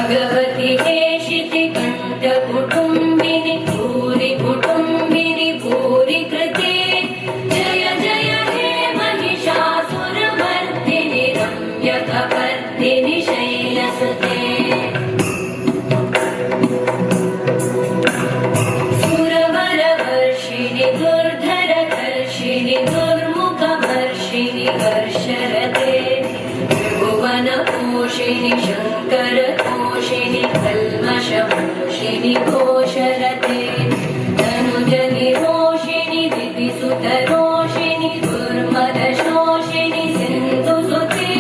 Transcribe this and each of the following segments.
भगवति हेशिति कण्ठकुटुम्बिनि भूरि कुटुम्बिनि भूरि कृते जय जय हे महिषासुरमर्दिनि रम्यकपर्दिनि शैलसुते सुरवरवर्षिणि दुर्धरधर्षिणि दुर्मुखवर्षिणि हर्षरते त्रिभुवनपोषिणि शङ्करतोषिणि कल्मषमोषिणि घोषरते तनुजनिरोषिणि दितिसुतरोषिणि दुर्मदशोषिणि सिन्धुसुते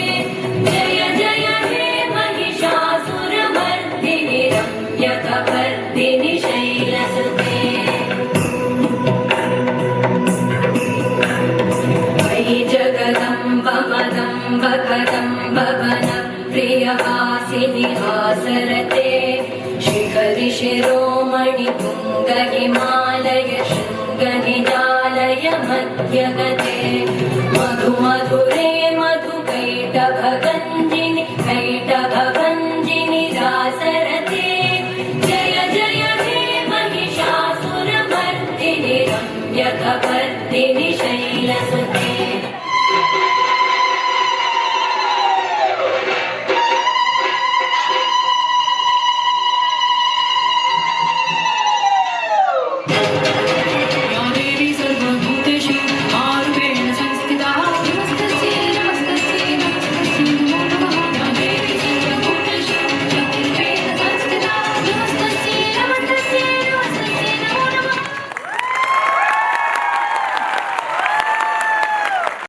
जय जय हे महिषासुरमर्दिनि रम्यकपर्दिनि शैलसुते मयि जगदम्ब मदम्ब कदम्ब वनप्रियवासिनि हासरते शिखरि शिरोमणि तुङ्ग हिमालय शृङ्गनिजालय मध्यगते मधु मधुरे मधुकैटभगञ्जिनि कैटभगञ्जिनि